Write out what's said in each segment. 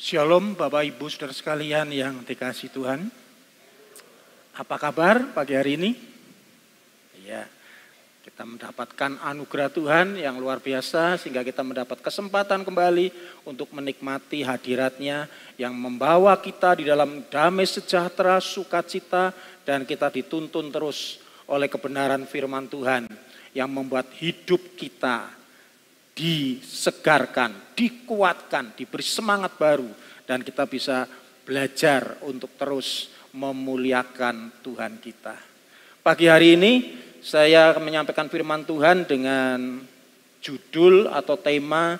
Shalom Bapak Ibu Saudara sekalian yang dikasihi Tuhan. Apa kabar pagi hari ini? Ya, kita mendapatkan anugerah Tuhan yang luar biasa sehingga kita mendapat kesempatan kembali untuk menikmati hadirat-Nya yang membawa kita di dalam damai sejahtera, sukacita, dan kita dituntun terus oleh kebenaran firman Tuhan yang membuat hidup kita disegarkan, dikuatkan, diberi semangat baru, dan kita bisa belajar untuk terus memuliakan Tuhan kita. Pagi hari ini saya akan menyampaikan firman Tuhan dengan judul atau tema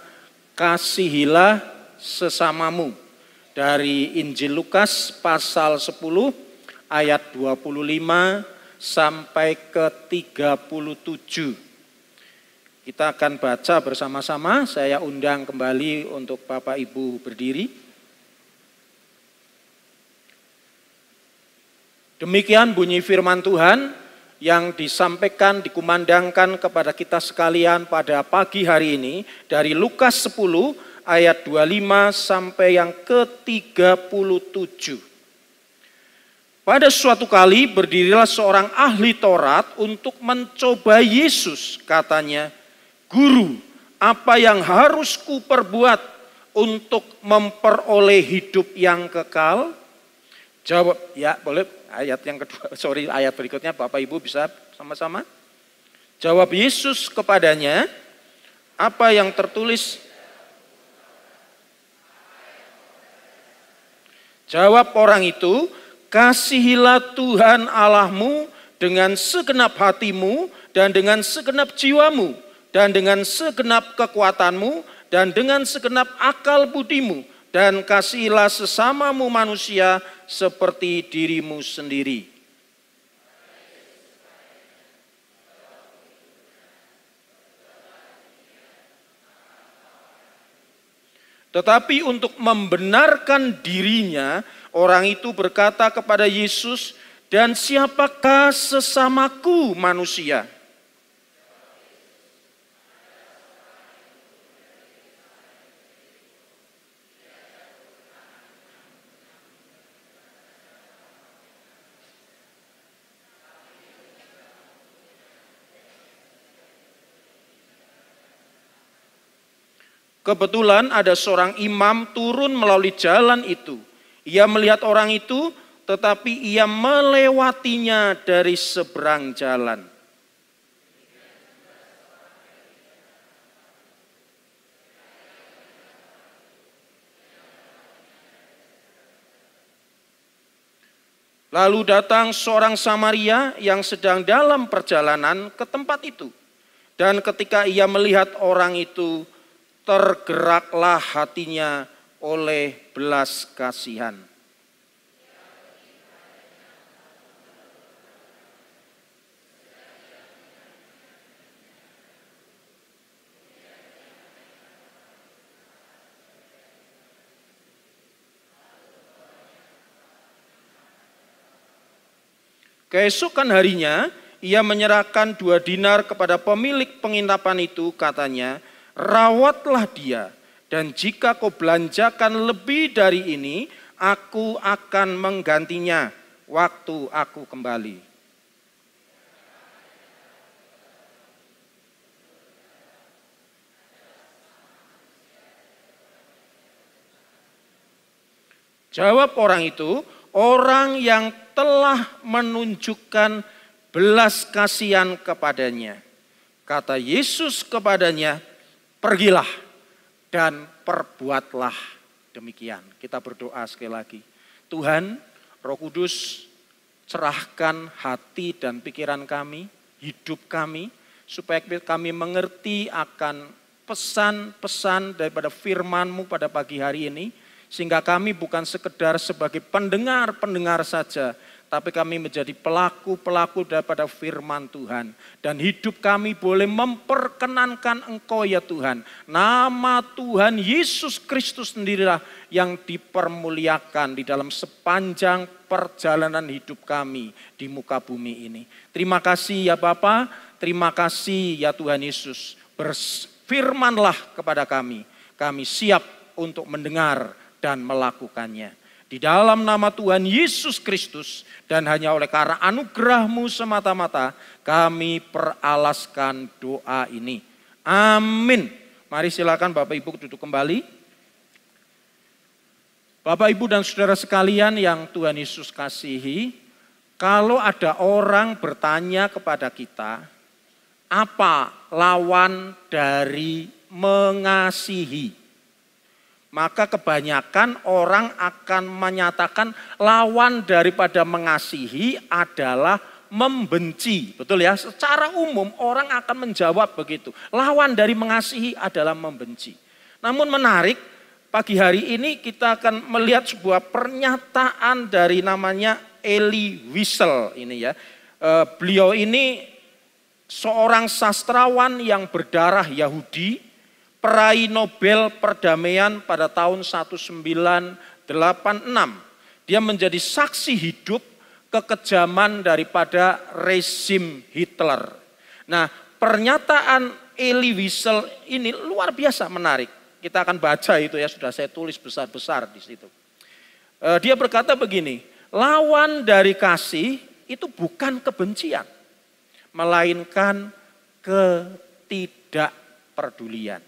Kasihilah Sesamamu dari Injil Lukas pasal 10 ayat 25 sampai ke 37. Kita akan baca bersama-sama, saya undang kembali untuk Bapak Ibu berdiri. Demikian bunyi firman Tuhan yang disampaikan, dikumandangkan kepada kita sekalian pada pagi hari ini dari Lukas 10 ayat 25 sampai yang ke-37. Pada suatu kali berdirilah seorang ahli Taurat untuk mencoba Yesus, katanya, "Guru, apa yang harus kuperbuat untuk memperoleh hidup yang kekal?" Jawab, ya boleh ayat yang kedua, ayat berikutnya Bapak Ibu bisa sama-sama. Jawab Yesus kepadanya, "Apa yang tertulis?" Jawab orang itu, "Kasihilah Tuhan Allahmu dengan segenap hatimu dan dengan segenap jiwamu, dan dengan segenap kekuatanmu, dan dengan segenap akal budimu, dan kasihilah sesamamu manusia seperti dirimu sendiri." Tetapi untuk membenarkan dirinya, orang itu berkata kepada Yesus, "Dan siapakah sesamaku manusia?" Kebetulan ada seorang imam turun melalui jalan itu. Ia melihat orang itu, tetapi ia melewatinya dari seberang jalan. Lalu datang seorang Samaria yang sedang dalam perjalanan ke tempat itu. Dan ketika ia melihat orang itu, tergeraklah hatinya oleh belas kasihan. Keesokan harinya, ia menyerahkan 2 dinar kepada pemilik penginapan itu, katanya, "Rawatlah dia, dan jika kau belanjakan lebih dari ini, aku akan menggantinya waktu aku kembali." Jawab orang itu, "Orang yang telah menunjukkan belas kasihan kepadanya." Kata Yesus kepadanya, "Pergilah dan perbuatlah demikian." Kita berdoa sekali lagi. Tuhan, Roh Kudus, cerahkan hati dan pikiran kami, hidup kami, supaya kami mengerti akan pesan-pesan daripada firman-Mu pada pagi hari ini, sehingga kami bukan sekedar sebagai pendengar-pendengar saja, tapi kami menjadi pelaku-pelaku daripada firman Tuhan. Dan hidup kami boleh memperkenankan Engkau ya Tuhan. Nama Tuhan Yesus Kristus sendirilah yang dipermuliakan di dalam sepanjang perjalanan hidup kami di muka bumi ini. Terima kasih ya Bapa, terima kasih ya Tuhan Yesus. Berfirmanlah kepada kami, kami siap untuk mendengar dan melakukannya. Di dalam nama Tuhan Yesus Kristus dan hanya oleh karena anugerah-Mu semata-mata kami peralaskan doa ini. Amin. Mari silakan Bapak Ibu duduk kembali. Bapak Ibu dan saudara sekalian yang Tuhan Yesus kasihi, kalau ada orang bertanya kepada kita, apa lawan dari mengasihi? Maka kebanyakan orang akan menyatakan lawan daripada mengasihi adalah membenci. Betul ya? Secara umum orang akan menjawab begitu. Lawan dari mengasihi adalah membenci. Namun menarik, pagi hari ini kita akan melihat sebuah pernyataan dari namanya Elie Wiesel ini ya. Beliau ini seorang sastrawan yang berdarah Yahudi, peraih Nobel Perdamaian pada tahun 1986. Dia menjadi saksi hidup kekejaman daripada rezim Hitler. Nah, pernyataan Elie Wiesel ini luar biasa menarik. Kita akan baca itu ya, sudah saya tulis besar-besar di situ. Dia berkata begini, lawan dari kasih itu bukan kebencian, melainkan ketidakpedulian.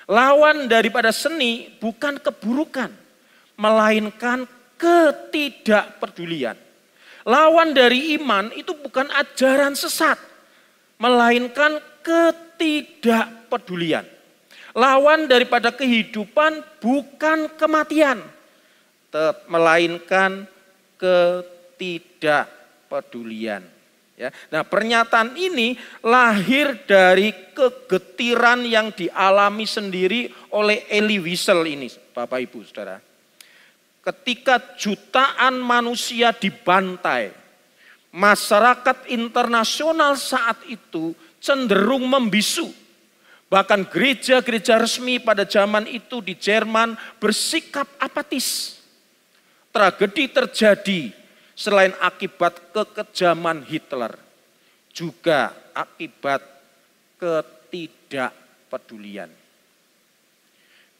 Lawan daripada seni bukan keburukan, melainkan ketidakpedulian. Lawan dari iman itu bukan ajaran sesat, melainkan ketidakpedulian. Lawan daripada kehidupan bukan kematian, melainkan ketidakpedulian. Ya. Nah, pernyataan ini lahir dari kegetiran yang dialami sendiri oleh Elie Wiesel ini, Bapak Ibu Saudara. Ketika jutaan manusia dibantai, masyarakat internasional saat itu cenderung membisu. Bahkan gereja-gereja resmi pada zaman itu di Jerman bersikap apatis. Tragedi terjadi selain akibat kekejaman Hitler, juga akibat ketidakpedulian.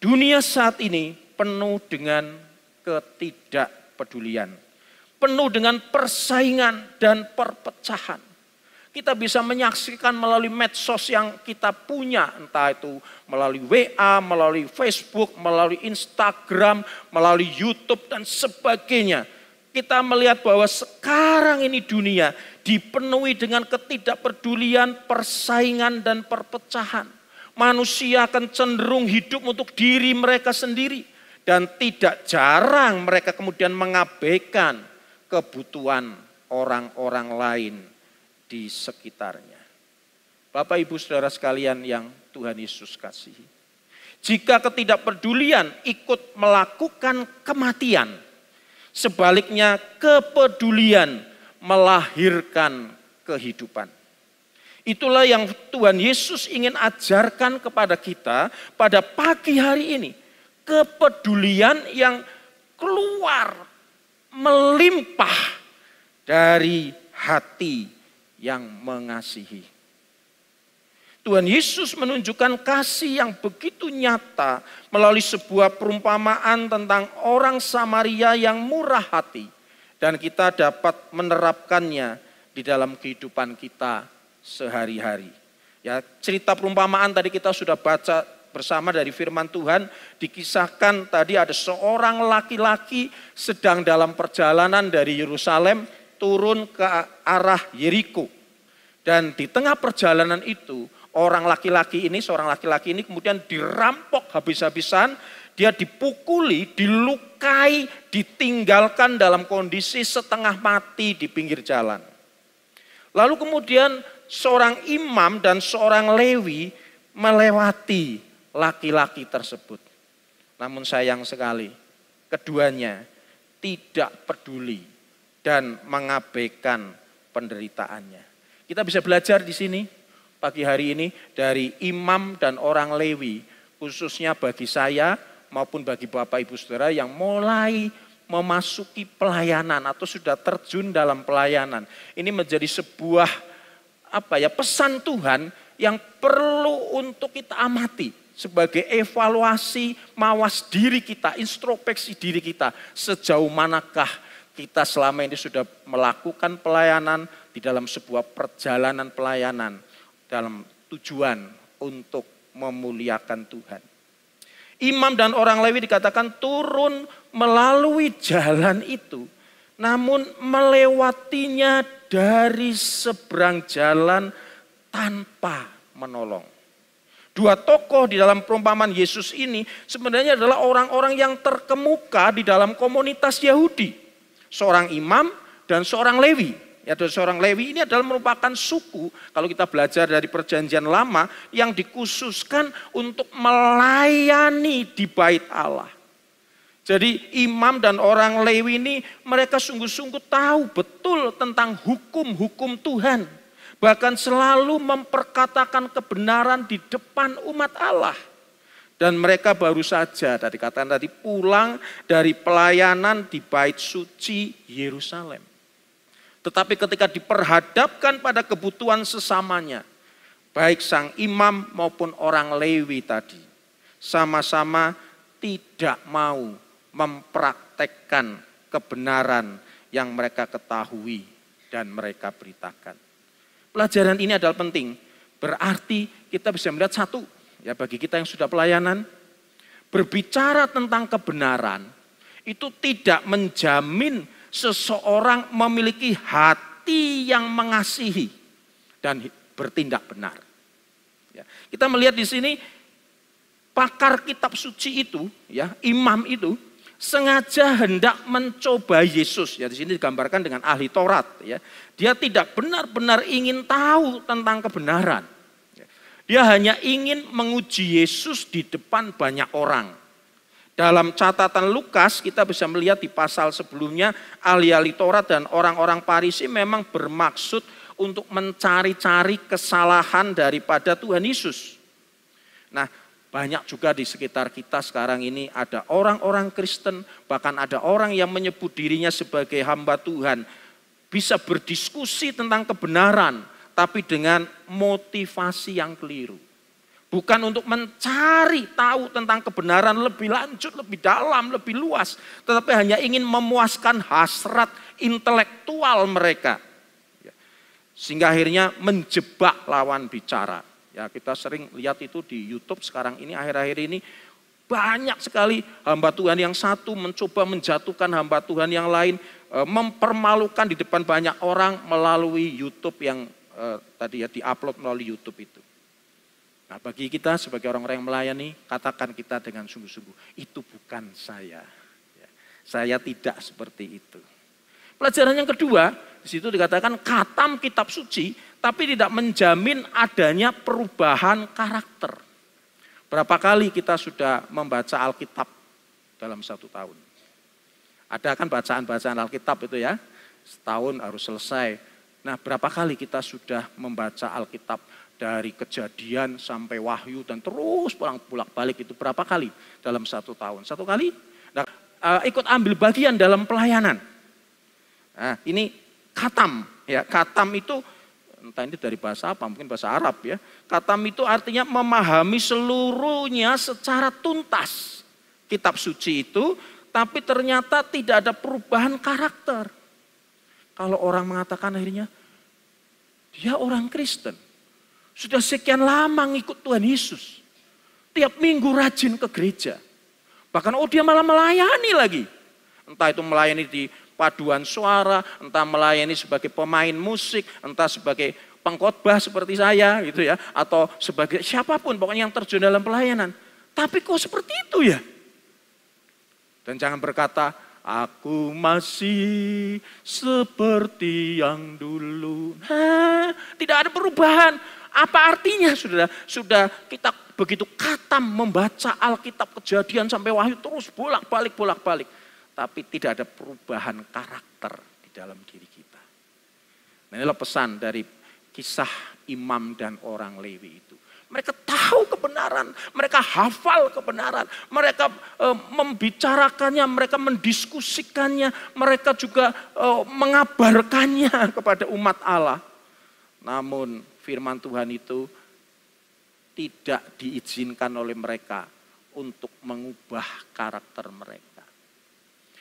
Dunia saat ini penuh dengan ketidakpedulian, penuh dengan persaingan dan perpecahan. Kita bisa menyaksikan melalui medsos yang kita punya, entah itu melalui WA, melalui Facebook, melalui Instagram, melalui YouTube dan sebagainya. Kita melihat bahwa sekarang ini dunia dipenuhi dengan ketidakpedulian, persaingan dan perpecahan. Manusia akan cenderung hidup untuk diri mereka sendiri. Dan tidak jarang mereka kemudian mengabaikan kebutuhan orang-orang lain di sekitarnya. Bapak Ibu Saudara sekalian yang Tuhan Yesus kasihi. Jika ketidakpedulian ikut melakukan kematian, sebaliknya kepedulian melahirkan kehidupan. Itulah yang Tuhan Yesus ingin ajarkan kepada kita pada pagi hari ini. Kepedulian yang keluar melimpah dari hati yang mengasihi. Tuhan Yesus menunjukkan kasih yang begitu nyata melalui sebuah perumpamaan tentang orang Samaria yang murah hati. Dan kita dapat menerapkannya di dalam kehidupan kita sehari-hari. Ya, cerita perumpamaan tadi kita sudah baca bersama dari firman Tuhan. Dikisahkan tadi ada seorang laki-laki sedang dalam perjalanan dari Yerusalem turun ke arah Yeriko. Dan di tengah perjalanan itu seorang laki-laki ini kemudian dirampok habis-habisan, dia dipukuli, dilukai, ditinggalkan dalam kondisi setengah mati di pinggir jalan. Lalu kemudian seorang imam dan seorang Lewi melewati laki-laki tersebut. Namun sayang sekali, keduanya tidak peduli dan mengabaikan penderitaannya. Kita bisa belajar di sini pagi hari ini dari imam dan orang Lewi, khususnya bagi saya maupun bagi Bapak Ibu Saudara yang mulai memasuki pelayanan atau sudah terjun dalam pelayanan. Ini menjadi sebuah pesan Tuhan yang perlu untuk kita amati. sebagai evaluasi mawas diri kita, introspeksi diri kita. Sejauh manakah kita selama ini sudah melakukan pelayanan di dalam sebuah perjalanan pelayanan dalam tujuan untuk memuliakan Tuhan. Imam dan orang Lewi dikatakan turun melalui jalan itu, namun melewatinya dari seberang jalan tanpa menolong. Dua tokoh di dalam perumpamaan Yesus ini sebenarnya adalah orang-orang yang terkemuka di dalam komunitas Yahudi. Seorang imam dan seorang Lewi. Ya, seorang Lewi ini adalah merupakan suku, kalau kita belajar dari perjanjian lama, yang dikhususkan untuk melayani di bait Allah. Jadi imam dan orang Lewi ini mereka sungguh-sungguh tahu betul tentang hukum-hukum Tuhan. Bahkan selalu memperkatakan kebenaran di depan umat Allah. Dan mereka baru saja, tadi katakan tadi, pulang dari pelayanan di bait suci Yerusalem. Tetapi ketika diperhadapkan pada kebutuhan sesamanya, baik sang imam maupun orang Lewi tadi, sama-sama tidak mau mempraktekkan kebenaran yang mereka ketahui dan mereka beritakan. Pelajaran ini adalah penting, berarti kita bisa melihat satu, ya bagi kita yang sudah pelayanan, berbicara tentang kebenaran itu tidak menjamin seseorang memiliki hati yang mengasihi dan bertindak benar. Ya, kita melihat di sini pakar kitab suci itu, ya imam itu sengaja hendak mencoba Yesus. Ya di sini digambarkan dengan ahli Taurat. Ya, dia tidak benar-benar ingin tahu tentang kebenaran. Ya, dia hanya ingin menguji Yesus di depan banyak orang. Dalam catatan Lukas kita bisa melihat di pasal sebelumnya ahli-ahli Taurat dan orang-orang Farisi memang bermaksud untuk mencari-cari kesalahan daripada Tuhan Yesus. Nah, banyak juga di sekitar kita sekarang ini ada orang-orang Kristen, bahkan ada orang yang menyebut dirinya sebagai hamba Tuhan, bisa berdiskusi tentang kebenaran, tapi dengan motivasi yang keliru. Bukan untuk mencari tahu tentang kebenaran lebih lanjut, lebih dalam, lebih luas. Tetapi hanya ingin memuaskan hasrat intelektual mereka. Sehingga akhirnya menjebak lawan bicara. Ya, kita sering lihat itu di YouTube sekarang ini, akhir-akhir ini. Banyak sekali hamba Tuhan yang satu mencoba menjatuhkan hamba Tuhan yang lain. Mempermalukan di depan banyak orang melalui YouTube yang tadi ya di-upload melalui YouTube itu. Nah, bagi kita sebagai orang-orang yang melayani, katakan kita dengan sungguh-sungguh, itu bukan saya. Ya, saya tidak seperti itu. Pelajaran yang kedua, di situ dikatakan khatam kitab suci, tapi tidak menjamin adanya perubahan karakter. Berapa kali kita sudah membaca Alkitab dalam 1 tahun? Ada kan bacaan-bacaan Alkitab itu ya, setahun harus selesai. Nah, berapa kali kita sudah membaca Alkitab dari Kejadian sampai Wahyu dan terus bolak-balik itu berapa kali dalam 1 tahun? 1 kali? Nah, ikut ambil bagian dalam pelayanan. Nah, ini khatam ya. Khatam itu entah ini dari bahasa apa, mungkin bahasa Arab ya. Khatam itu artinya memahami seluruhnya secara tuntas kitab suci itu, tapi ternyata tidak ada perubahan karakter. Kalau orang mengatakan akhirnya dia orang Kristen, sudah sekian lama ngikut Tuhan Yesus. Tiap minggu rajin ke gereja. Bahkan dia malah melayani lagi. Entah itu melayani di paduan suara, entah melayani sebagai pemain musik, entah sebagai pengkhotbah seperti saya gitu ya. Atau sebagai siapapun pokoknya yang terjun dalam pelayanan. Tapi kok seperti itu ya? Dan jangan berkata, aku masih seperti yang dulu. Tidak ada perubahan. Apa artinya sudah kita begitu khatam membaca Alkitab Kejadian sampai Wahyu terus bolak-balik. Tapi tidak ada perubahan karakter di dalam diri kita. Nah, inilah pesan dari kisah imam dan orang Lewi itu. Mereka tahu kebenaran, mereka hafal kebenaran, mereka membicarakannya, mereka mendiskusikannya, mereka juga mengabarkannya kepada umat Allah. Namun firman Tuhan itu tidak diizinkan oleh mereka untuk mengubah karakter mereka.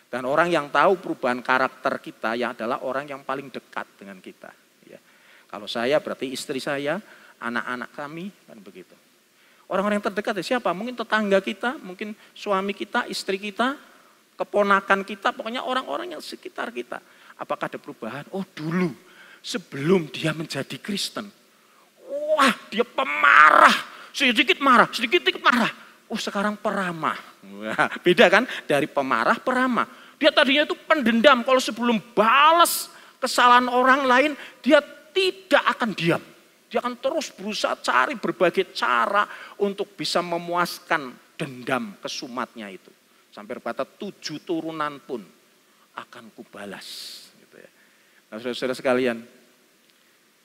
Dan orang yang tahu perubahan karakter kita ya adalah orang yang paling dekat dengan kita. Ya. Kalau saya berarti istri saya, anak-anak kami, kan begitu. Orang-orang yang terdekat ya siapa? Mungkin tetangga kita, mungkin suami kita, istri kita, keponakan kita, pokoknya orang-orang yang sekitar kita. Apakah ada perubahan? Oh dulu, sebelum dia menjadi Kristen. Wah dia pemarah, sedikit marah, sedikit marah. Oh sekarang peramah. Wah, beda kan dari pemarah peramah. Dia tadinya itu pendendam, kalau sebelum balas kesalahan orang lain, dia tidak akan diam. Dia akan terus berusaha cari berbagai cara untuk bisa memuaskan dendam kesumatnya itu. Sampai berkata 7 turunan pun akan kubalas. Gitu ya. Nah saudara-saudara sekalian,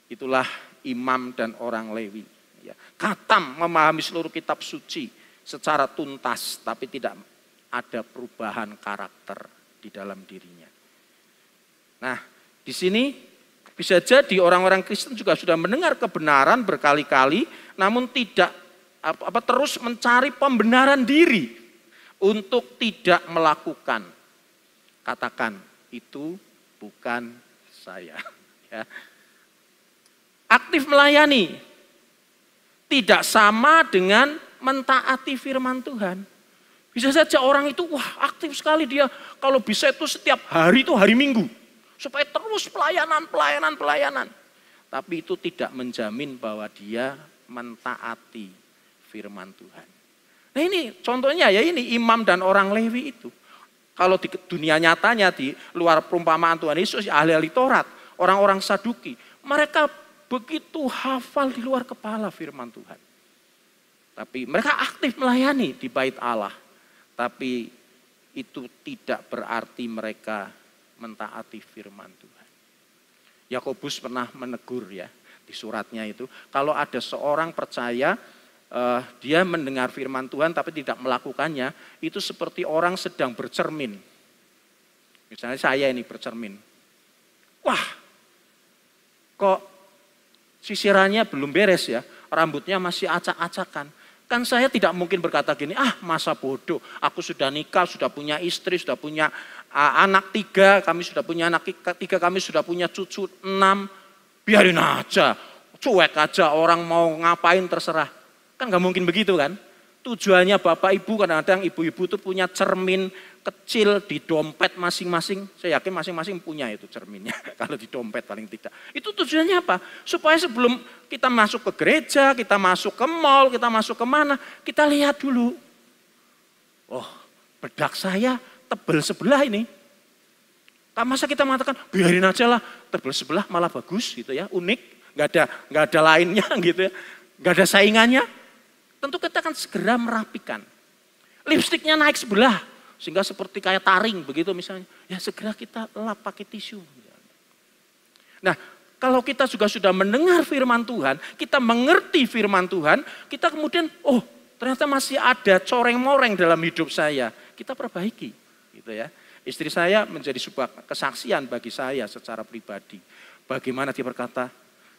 itulah imam dan orang Lewi. Ya. Khatam memahami seluruh kitab suci secara tuntas, tapi tidak ada perubahan karakter di dalam dirinya. Nah di sini bisa jadi orang-orang Kristen juga sudah mendengar kebenaran berkali-kali, namun tidak terus mencari pembenaran diri untuk tidak melakukan. Katakan, itu bukan saya. Ya. Aktif melayani tidak sama dengan mentaati firman Tuhan. Bisa saja orang itu wah aktif sekali dia, kalau bisa itu setiap hari itu hari Minggu. Supaya terus pelayanan. Tapi itu tidak menjamin bahwa dia mentaati firman Tuhan. Nah ini contohnya ya ini imam dan orang Lewi itu. Kalau di dunia nyatanya di luar perumpamaan Tuhan Yesus, ahli-ahli Taurat, orang-orang Saduki, mereka begitu hafal di luar kepala firman Tuhan. Tapi mereka aktif melayani di bait Allah. Tapi itu tidak berarti mereka mentaati firman Tuhan. Yakobus pernah menegur ya di suratnya itu, kalau ada seorang percaya dia mendengar firman Tuhan tapi tidak melakukannya, itu seperti orang sedang bercermin. Misalnya saya ini bercermin. Wah, kok sisirannya belum beres ya, rambutnya masih acak-acakan. Kan saya tidak mungkin berkata gini, masa bodoh, aku sudah nikah, sudah punya istri, sudah punya anak 3, kami sudah punya anak 3, kami sudah punya cucu 6, biarin aja, cuek aja, orang mau ngapain terserah. Kan gak mungkin begitu kan. Tujuannya Bapak Ibu kadang-kadang ibu-ibu itu punya cermin kecil di dompet masing-masing. Saya yakin masing-masing punya itu cerminnya. Kalau di dompet paling tidak. Itu tujuannya apa? Supaya sebelum kita masuk ke gereja, kita masuk ke mall, kita masuk kemana, kita lihat dulu. Oh bedak saya tebel sebelah ini. Tak masa kita mengatakan biarin aja lah, tebel sebelah malah bagus gitu ya, unik. Gak ada lainnya gitu ya. Gak ada saingannya. Tentu kita akan segera merapikan. Lipstiknya naik sebelah, sehingga seperti kayak taring begitu misalnya. Ya segera kita lap pakai tisu. Nah kalau kita juga sudah mendengar firman Tuhan, kita mengerti firman Tuhan, kita kemudian ternyata masih ada coreng-moreng dalam hidup saya. Kita perbaiki gitu ya. Istri saya menjadi sebuah kesaksian bagi saya secara pribadi. Bagaimana dia berkata,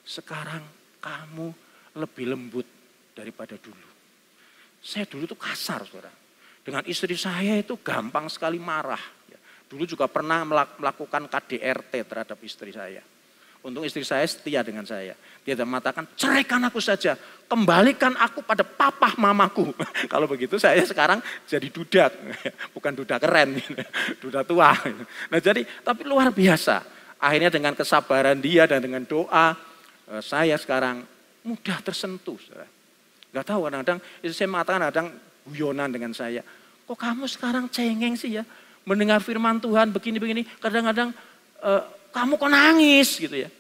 sekarang kamu lebih lembut daripada dulu. Saya dulu tuh kasar, saudara. Dengan istri saya itu gampang sekali marah. Dulu juga pernah melakukan KDRT terhadap istri saya. Untung istri saya setia dengan saya. Dia mengatakan, ceraikan aku saja. Kembalikan aku pada papa mamaku. Kalau begitu saya sekarang jadi duda. Bukan duda keren, duda tua. Nah jadi, tapi luar biasa. Akhirnya dengan kesabaran dia dan dengan doa, saya sekarang mudah tersentuh, saudara. Gak tahu kadang-kadang, itu saya mengatakan kadang guyonan dengan saya. Kok kamu sekarang cengeng sih ya? Mendengar firman Tuhan begini-begini, kadang-kadang kamu kok nangis gitu ya.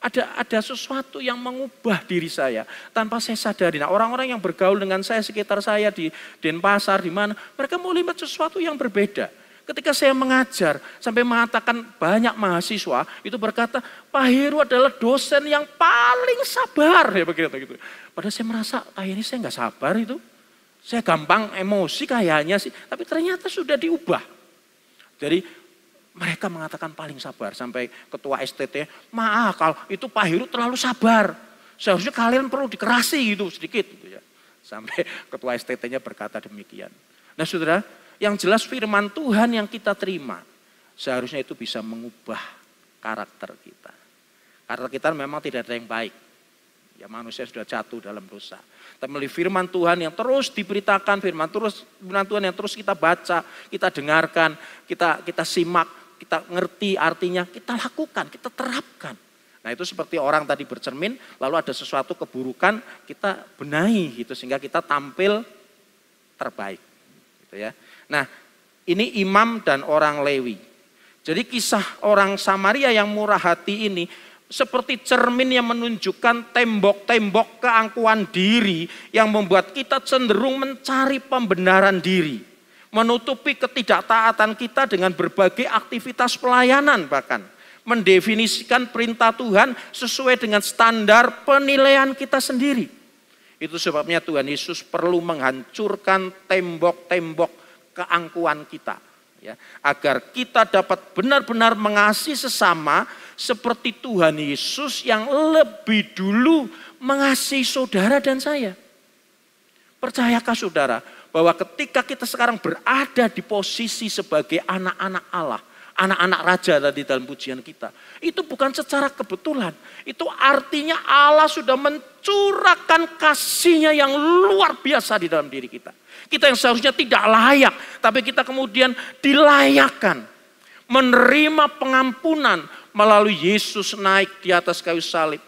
Ada sesuatu yang mengubah diri saya tanpa saya sadari. Nah orang-orang yang bergaul dengan saya sekitar saya di Denpasar, di mana, mereka mau lihat sesuatu yang berbeda. Ketika saya mengajar, sampai mengatakan banyak mahasiswa, itu berkata, Pak Heru adalah dosen yang paling sabar. Ya begitu. Padahal saya merasa, kayaknya saya nggak sabar itu. Saya gampang emosi kayaknya sih, tapi ternyata sudah diubah. Jadi mereka mengatakan paling sabar. Sampai ketua STT, maaf kalau itu Pak Heru terlalu sabar. Seharusnya kalian perlu dikerasi gitu sedikit. Gitu ya. Sampai ketua STT-nya berkata demikian. Nah saudara, yang jelas firman Tuhan yang kita terima, seharusnya itu bisa mengubah karakter kita. Karakter kita memang tidak ada yang baik. Ya manusia sudah jatuh dalam dosa. Tapi melalui firman Tuhan yang terus diberitakan, firman Tuhan yang terus kita baca, kita dengarkan, kita simak, kita ngerti artinya, kita lakukan, kita terapkan. Nah itu seperti orang tadi bercermin, lalu ada sesuatu keburukan, kita benahi gitu sehingga kita tampil terbaik. Gitu ya. Nah ini imam dan orang Lewi. Jadi kisah orang Samaria yang murah hati ini seperti cermin yang menunjukkan tembok-tembok keangkuhan diri yang membuat kita cenderung mencari pembenaran diri. Menutupi ketidaktaatan kita dengan berbagai aktivitas pelayanan bahkan. Mendefinisikan perintah Tuhan sesuai dengan standar penilaian kita sendiri. Itu sebabnya Tuhan Yesus perlu menghancurkan tembok-tembok keangkuhan kita. Ya, agar kita dapat benar-benar mengasihi sesama seperti Tuhan Yesus yang lebih dulu mengasihi saudara dan saya. Percayakah saudara bahwa ketika kita sekarang berada di posisi sebagai anak-anak Allah, anak-anak raja tadi dalam pujian kita, itu bukan secara kebetulan. Itu artinya Allah sudah mencurahkan kasih-Nya yang luar biasa di dalam diri kita. Kita yang seharusnya tidak layak, tapi kita kemudian dilayakkan. Menerima pengampunan melalui Yesus naik di atas kayu salib.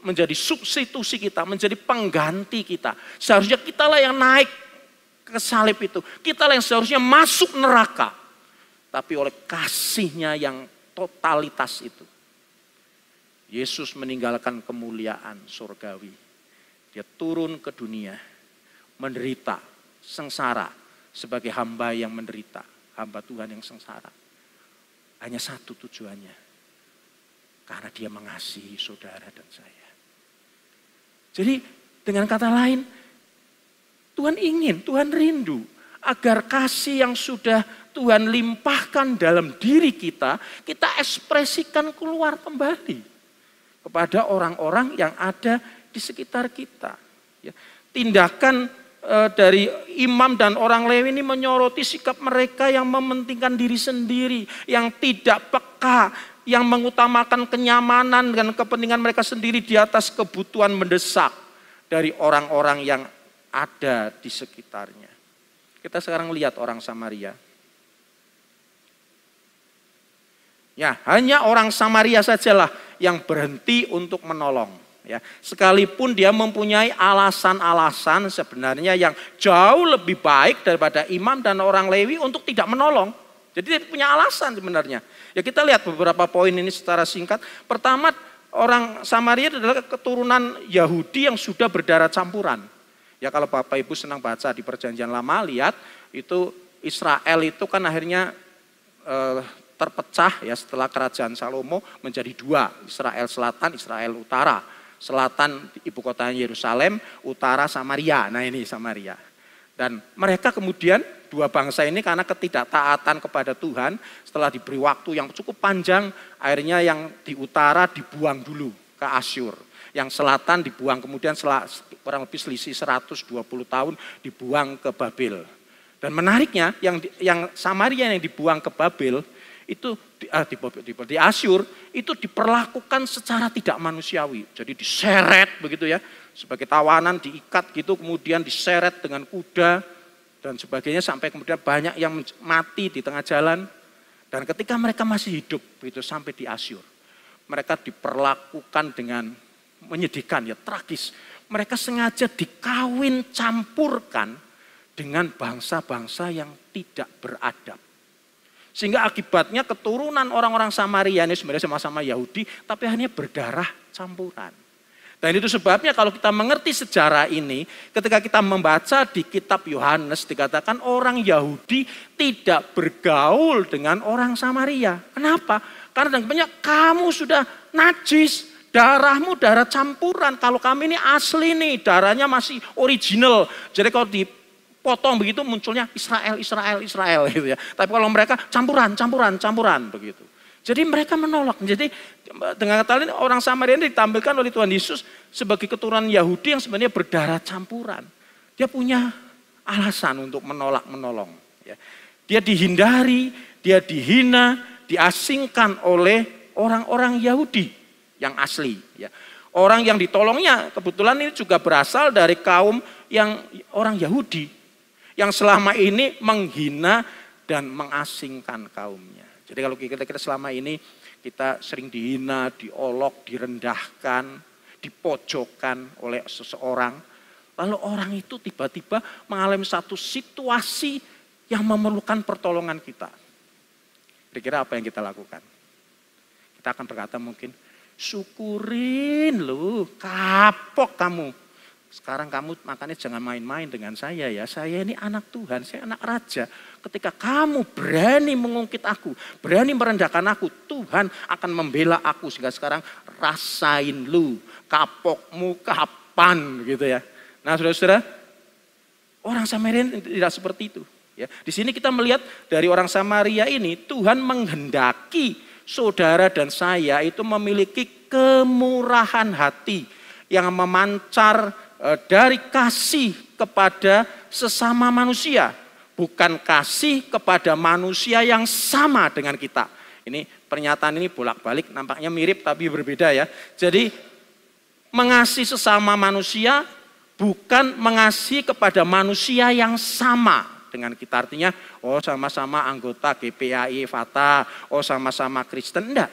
Menjadi substitusi kita, menjadi pengganti kita. Seharusnya kitalah yang naik ke salib itu. Kitalah yang seharusnya masuk neraka. Tapi oleh kasih-Nya yang totalitas itu, Yesus meninggalkan kemuliaan surgawi. Dia turun ke dunia, menderita, sengsara sebagai hamba yang menderita, hamba Tuhan yang sengsara. Hanya satu tujuannya, karena dia mengasihi saudara dan saya. Jadi dengan kata lain, Tuhan ingin, Tuhan rindu agar kasih yang sudah Tuhan limpahkan dalam diri kita, kita ekspresikan keluar kembali kepada orang-orang yang ada di sekitar kita. Tindakan dari imam dan orang Lewi ini menyoroti sikap mereka yang mementingkan diri sendiri, yang tidak peka, yang mengutamakan kenyamanan dan kepentingan mereka sendiri di atas kebutuhan mendesak dari orang-orang yang ada di sekitarnya. Kita sekarang lihat orang Samaria. Ya, hanya orang Samaria sajalah yang berhenti untuk menolong. Ya, sekalipun dia mempunyai alasan-alasan sebenarnya yang jauh lebih baik daripada imam dan orang Lewi untuk tidak menolong. Jadi dia punya alasan sebenarnya. Ya kita lihat beberapa poin ini secara singkat. Pertama, orang Samaria adalah keturunan Yahudi yang sudah berdarah campuran. Ya kalau Bapak Ibu senang baca di Perjanjian Lama, lihat itu Israel itu kan akhirnya terpecah ya setelah kerajaan Salomo menjadi dua, Israel Selatan, Israel Utara. Selatan ibu kotanya Yerusalem, utara Samaria. Nah ini Samaria. Dan mereka kemudian dua bangsa ini karena ketidaktaatan kepada Tuhan, setelah diberi waktu yang cukup panjang, akhirnya yang di utara dibuang dulu ke Asyur. Yang selatan dibuang kemudian kurang lebih selisih 120 tahun dibuang ke Babel. Dan menariknya yang Samaria yang dibuang ke Babel itu di Asyur itu diperlakukan secara tidak manusiawi. Jadi diseret begitu ya, sebagai tawanan diikat gitu, kemudian diseret dengan kuda dan sebagainya sampai kemudian banyak yang mati di tengah jalan. Dan ketika mereka masih hidup begitu sampai di Asyur, mereka diperlakukan dengan menyedihkan ya, tragis. Mereka sengaja dikawin campurkan dengan bangsa-bangsa yang tidak beradab. Sehingga akibatnya keturunan orang-orang Samaria ini sebenarnya sama-sama Yahudi, tapi hanya berdarah campuran. Dan itu sebabnya kalau kita mengerti sejarah ini, ketika kita membaca di kitab Yohanes dikatakan orang Yahudi tidak bergaul dengan orang Samaria. Kenapa? Karena banyak kamu sudah najis, darahmu darah campuran. Kalau kami ini asli nih, darahnya masih original. Jadi kalau dipotong begitu munculnya Israel gitu ya. Tapi kalau mereka campuran begitu. Jadi mereka menolak. Jadi dengan kata lain orang Samaria ini ditampilkan oleh Tuhan Yesus sebagai keturunan Yahudi yang sebenarnya berdarah campuran. Dia punya alasan untuk menolak menolong. Ya. Dia dihindari, dia dihina, diasingkan oleh orang-orang Yahudi yang asli. Ya. Orang yang ditolongnya kebetulan ini juga berasal dari kaum yang orang Yahudi. Yang selama ini menghina dan mengasingkan kaumnya. Jadi kalau kita selama ini kita sering dihina, diolok, direndahkan, dipojokkan oleh seseorang. Lalu orang itu tiba-tiba mengalami satu situasi yang memerlukan pertolongan kita. Kira-kira apa yang kita lakukan? Kita akan berkata mungkin, syukurin lu, kapok kamu. Sekarang kamu makanya jangan main-main dengan saya ya. Saya ini anak Tuhan, saya anak raja. Ketika kamu berani mengungkit aku, berani merendahkan aku, Tuhan akan membela aku. Sehingga sekarang rasain lu, kapokmu kapan gitu ya. Nah saudara-saudara, orang Samaria tidak seperti itu. Ya, di sini kita melihat dari orang Samaria ini, Tuhan menghendaki saudara dan saya itu memiliki kemurahan hati yang memancar dari kasih kepada sesama manusia. Bukan kasih kepada manusia yang sama dengan kita. Ini pernyataan ini bolak-balik nampaknya mirip tapi berbeda ya. Jadi mengasihi sesama manusia bukan mengasihi kepada manusia yang sama dengan kita. Artinya, oh sama-sama anggota GPAI, FATA, oh sama-sama Kristen. Enggak.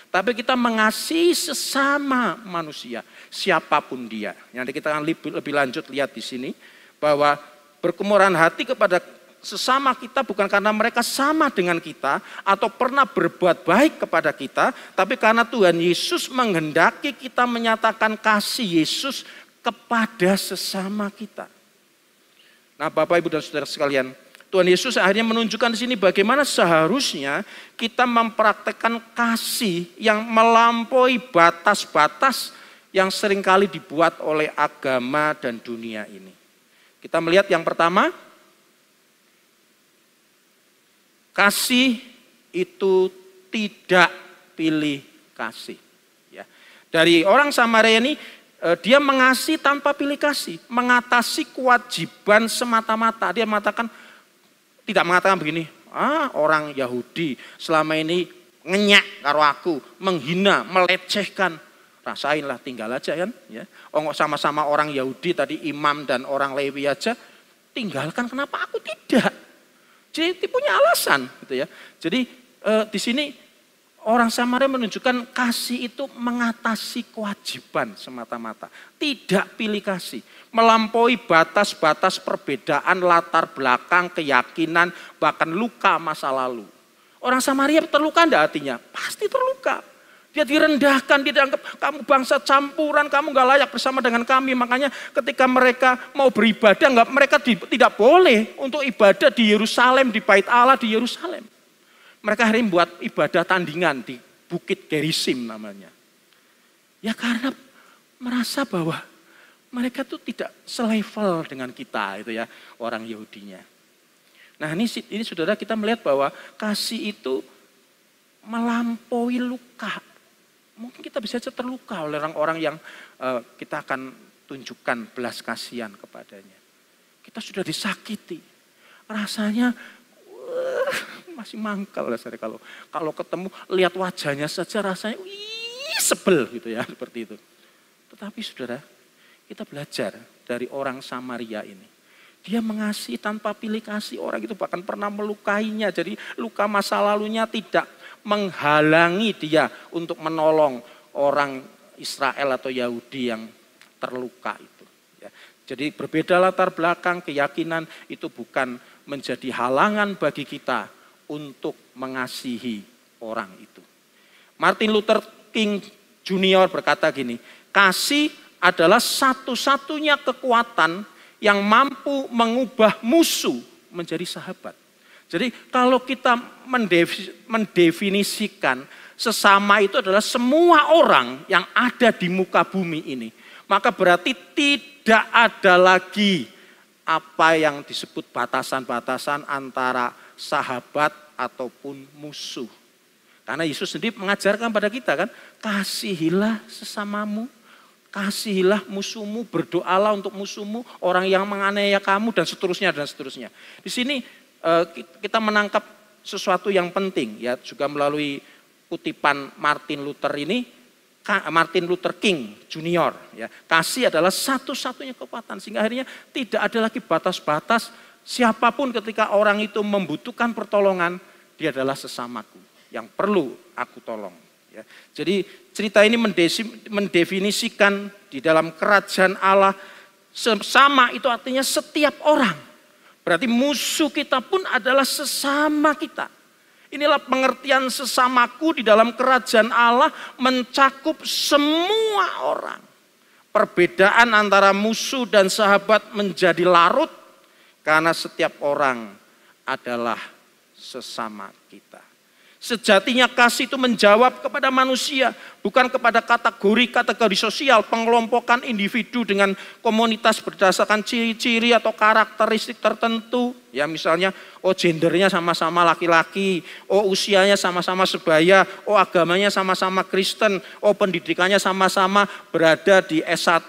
Tapi kita mengasihi sesama manusia, siapapun dia. Nanti kita akan lebih lanjut lihat di sini, bahwa berkemurahan hati kepada sesama kita bukan karena mereka sama dengan kita, atau pernah berbuat baik kepada kita, tapi karena Tuhan Yesus menghendaki kita menyatakan kasih Yesus kepada sesama kita. Nah Bapak Ibu dan Saudara sekalian, Tuhan Yesus akhirnya menunjukkan di sini bagaimana seharusnya kita mempraktekkan kasih yang melampaui batas-batas yang seringkali dibuat oleh agama dan dunia ini. Kita melihat yang pertama, kasih itu tidak pilih kasih. Ya. Dari orang Samaria ini, dia mengasihi tanpa pilih kasih, mengatasi kewajiban semata-mata. Dia tidak mengatakan begini, orang Yahudi selama ini ngenyak karo aku, menghina, melecehkan. Rasainlah, tinggal aja kan. Ya. Sama-sama orang Yahudi tadi, imam dan orang Lewi aja, tinggalkan, kenapa aku tidak? Jadi dia punya alasan gitu ya. Jadi di sini orang Samaria menunjukkan kasih itu mengatasi kewajiban semata-mata. Tidak pilih kasih. Melampaui batas-batas perbedaan latar belakang, keyakinan, bahkan luka masa lalu. Orang Samaria terluka enggak hatinya? Pasti terluka. Dia direndahkan, dia dianggap kamu bangsa campuran, kamu gak layak bersama dengan kami. Makanya ketika mereka mau beribadah, mereka tidak boleh untuk ibadah di Yerusalem, di Bait Allah di Yerusalem. Mereka akhirnya membuat ibadah tandingan di Bukit Gerisim namanya. Ya karena merasa bahwa mereka tuh tidak selevel dengan kita itu ya, orang Yahudinya. Nah ini saudara, kita melihat bahwa kasih itu melampaui luka. Mungkin kita bisa saja terluka oleh orang-orang yang kita akan tunjukkan belas kasihan kepadanya. Kita sudah disakiti. Rasanya masih mangkal rasanya kalau ketemu, lihat wajahnya saja rasanya sebel gitu ya, seperti itu. Tetapi saudara, kita belajar dari orang Samaria ini. Dia mengasihi tanpa pilih kasih, orang itu bahkan pernah melukainya. Jadi luka masa lalunya tidak menghalangi dia untuk menolong orang Israel atau Yahudi yang terluka itu. Ya. Jadi berbeda latar belakang, keyakinan itu bukan menjadi halangan bagi kita untuk mengasihi orang itu. Martin Luther King Junior berkata gini, kasih adalah satu-satunya kekuatan yang mampu mengubah musuh menjadi sahabat. Jadi kalau kita mendefinisikan sesama itu adalah semua orang yang ada di muka bumi ini, maka berarti tidak ada lagi apa yang disebut batasan-batasan antara sahabat ataupun musuh. Karena Yesus sendiri mengajarkan pada kita kan, kasihilah sesamamu, kasihilah musuhmu, berdoalah untuk musuhmu, orang yang menganiaya kamu, dan seterusnya, dan seterusnya. Di sini kita menangkap sesuatu yang penting, ya, juga melalui kutipan Martin Luther King Junior. Ya. Kasih adalah satu-satunya kekuatan, sehingga akhirnya tidak ada lagi batas-batas. Siapapun ketika orang itu membutuhkan pertolongan, dia adalah sesamaku yang perlu aku tolong. Ya. Jadi cerita ini mendefinisikan di dalam kerajaan Allah, sesama itu artinya setiap orang. Berarti musuh kita pun adalah sesama kita. Inilah pengertian sesamaku di dalam kerajaan Allah, mencakup semua orang. Perbedaan antara musuh dan sahabat menjadi larut karena setiap orang adalah sesama kita. Sejatinya kasih itu menjawab kepada manusia, bukan kepada kategori sosial, pengelompokan individu dengan komunitas berdasarkan ciri-ciri atau karakteristik tertentu. Ya, misalnya, oh gendernya sama-sama laki-laki, oh usianya sama-sama sebaya, oh agamanya sama-sama Kristen, oh pendidikannya sama-sama berada di S1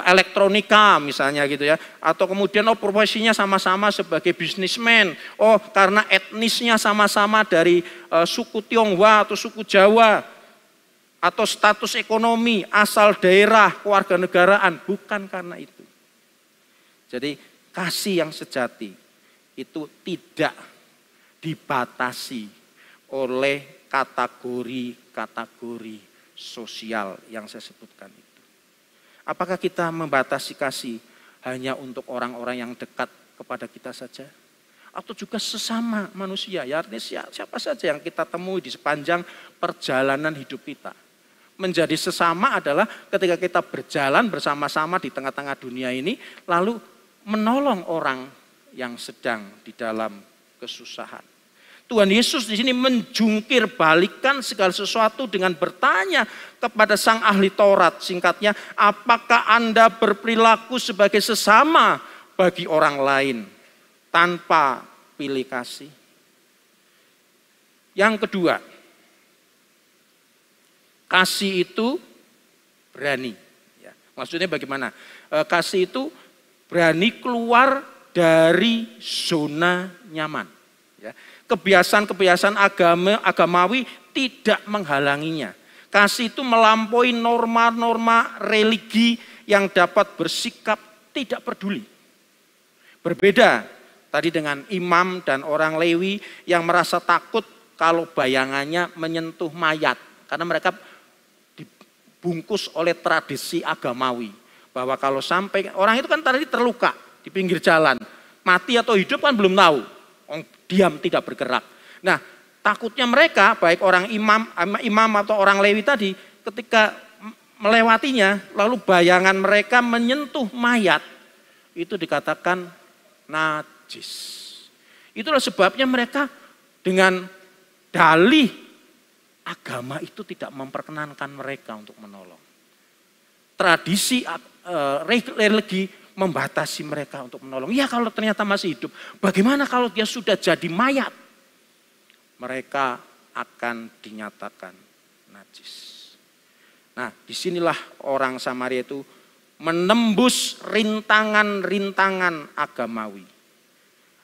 elektronika misalnya gitu ya. Atau kemudian oh profesinya sama-sama sebagai bisnismen, oh karena etnisnya sama-sama dari suku Tionghoa atau suku Jawa, atau status ekonomi, asal daerah, kewarganegaraan, bukan karena itu. Jadi kasih yang sejati itu tidak dibatasi oleh kategori-kategori sosial yang saya sebutkan itu. Apakah kita membatasi kasih hanya untuk orang-orang yang dekat kepada kita saja? Atau juga sesama manusia, ya artinya siapa saja yang kita temui di sepanjang perjalanan hidup kita. Menjadi sesama adalah ketika kita berjalan bersama-sama di tengah-tengah dunia ini, lalu menolong orang yang sedang di dalam kesusahan. Tuhan Yesus di sini menjungkir balikan segala sesuatu dengan bertanya kepada sang ahli Taurat, singkatnya, apakah Anda berperilaku sebagai sesama bagi orang lain tanpa pilih kasih? Yang kedua, kasih itu berani. Ya, maksudnya bagaimana? Kasih itu berani keluar dari zona nyaman. Ya, kebiasaan-kebiasaan agamawi tidak menghalanginya. Kasih itu melampaui norma-norma religi yang dapat bersikap tidak peduli. Berbeda tadi dengan imam dan orang Lewi yang merasa takut kalau bayangannya menyentuh mayat. Karena mereka dibungkus oleh tradisi agamawi. Bahwa kalau sampai, orang itu kan tadi terluka di pinggir jalan. Mati atau hidup kan belum tahu. Diam tidak bergerak. Nah, takutnya mereka, baik orang imam atau orang Lewi tadi, ketika melewatinya, lalu bayangan mereka menyentuh mayat, itu dikatakan najis. Itulah sebabnya mereka dengan dalih agama itu tidak memperkenankan mereka untuk menolong. Tradisi religi membatasi mereka untuk menolong. Ya kalau ternyata masih hidup, bagaimana kalau dia sudah jadi mayat? Mereka akan dinyatakan najis. Nah, disinilah orang Samaria itu menembus rintangan-rintangan agamawi.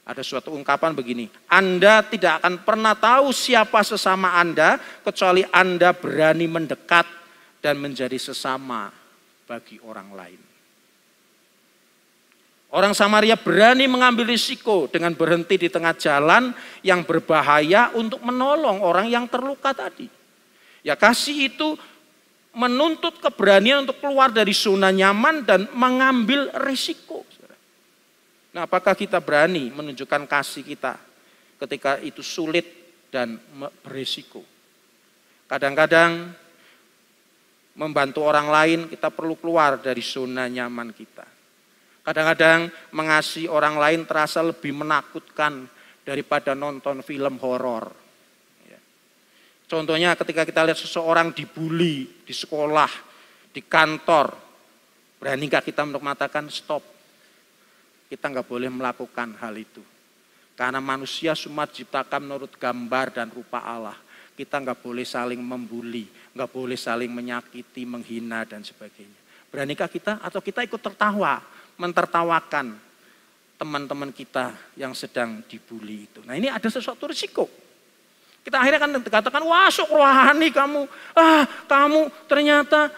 Ada suatu ungkapan begini, Anda tidak akan pernah tahu siapa sesama Anda kecuali Anda berani mendekat dan menjadi sesama bagi orang lain. Orang Samaria berani mengambil risiko dengan berhenti di tengah jalan yang berbahaya untuk menolong orang yang terluka tadi. Ya, kasih itu menuntut keberanian untuk keluar dari zona nyaman dan mengambil risiko. Nah, apakah kita berani menunjukkan kasih kita ketika itu sulit dan berisiko? Kadang-kadang membantu orang lain kita perlu keluar dari zona nyaman kita. Kadang-kadang mengasihi orang lain terasa lebih menakutkan daripada nonton film horor. Ya. Contohnya ketika kita lihat seseorang dibully di sekolah, di kantor, beranikah kita untuk mengatakan stop? Kita nggak boleh melakukan hal itu. Karena manusia semua diciptakan menurut gambar dan rupa Allah. Kita nggak boleh saling membuli, nggak boleh saling menyakiti, menghina dan sebagainya. Beranikah kita atau kita ikut tertawa, mentertawakan teman-teman kita yang sedang dibully itu. Nah ini ada sesuatu risiko. Kita akhirnya kan dikatakan, wah sok rohani kamu. Kamu ternyata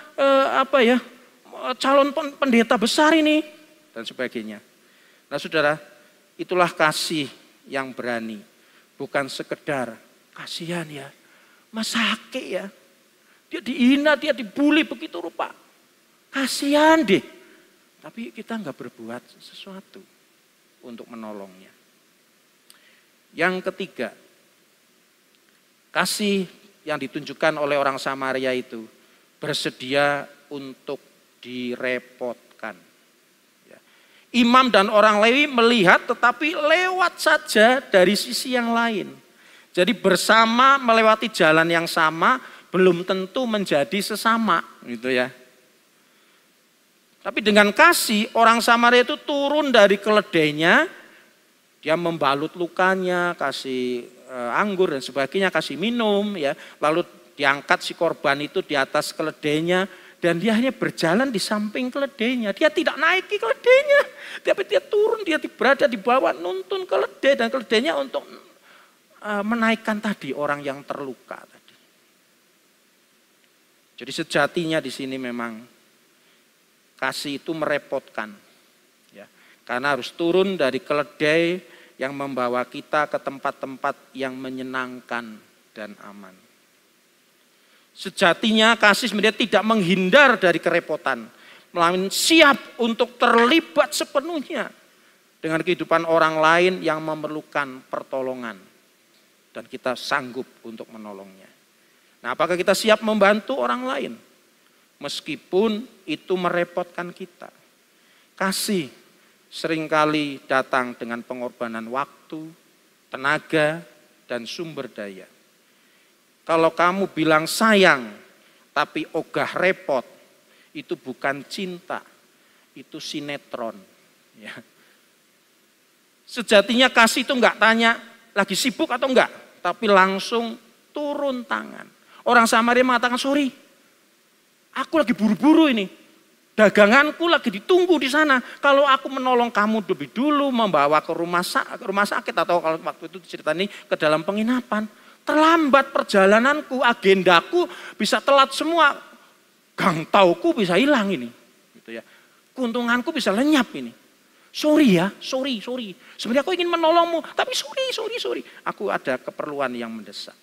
calon pendeta besar ini. Dan sebagainya. Nah saudara, itulah kasih yang berani. Bukan sekedar kasihan ya. Mas Hake ya. Dia dihina, dia dibully begitu rupa. Kasihan deh. Tapi kita nggak berbuat sesuatu untuk menolongnya. Yang ketiga, kasih yang ditunjukkan oleh orang Samaria itu bersedia untuk direpotkan. Ya. Imam dan orang Lewi melihat tetapi lewat saja dari sisi yang lain. Jadi bersama melewati jalan yang sama belum tentu menjadi sesama, gitu ya. Tapi dengan kasih, orang Samaria itu turun dari keledainya, dia membalut lukanya, kasih anggur dan sebagainya, kasih minum, ya. Lalu diangkat si korban itu di atas keledainya, dan dia hanya berjalan di samping keledainya. Dia tidak naiki keledainya, tapi dia turun, dia berada di bawah, nuntun keledai, dan keledainya untuk menaikkan tadi orang yang terluka tadi. Jadi sejatinya di sini memang kasih itu merepotkan, ya, karena harus turun dari keledai yang membawa kita ke tempat-tempat yang menyenangkan dan aman. Sejatinya kasih sebenarnya tidak menghindar dari kerepotan, melainkan siap untuk terlibat sepenuhnya dengan kehidupan orang lain yang memerlukan pertolongan, dan kita sanggup untuk menolongnya. Nah, apakah kita siap membantu orang lain? Meskipun itu merepotkan kita. Kasih seringkali datang dengan pengorbanan waktu, tenaga, dan sumber daya. Kalau kamu bilang sayang, tapi ogah repot, itu bukan cinta, itu sinetron. Ya. Sejatinya kasih itu enggak tanya, lagi sibuk atau enggak, tapi langsung turun tangan. Orang Samaria mengatakan, sorry, aku lagi buru-buru ini. Daganganku lagi ditunggu di sana. Kalau aku menolong kamu lebih dulu, membawa ke rumah sakit atau kalau waktu itu diceritani ke dalam penginapan, terlambat perjalananku, agendaku bisa telat semua. Gangtauku bisa hilang ini. Gitu ya. Keuntunganku bisa lenyap ini. Sorry ya, sorry. Sebenarnya aku ingin menolongmu, tapi sorry. Aku ada keperluan yang mendesak.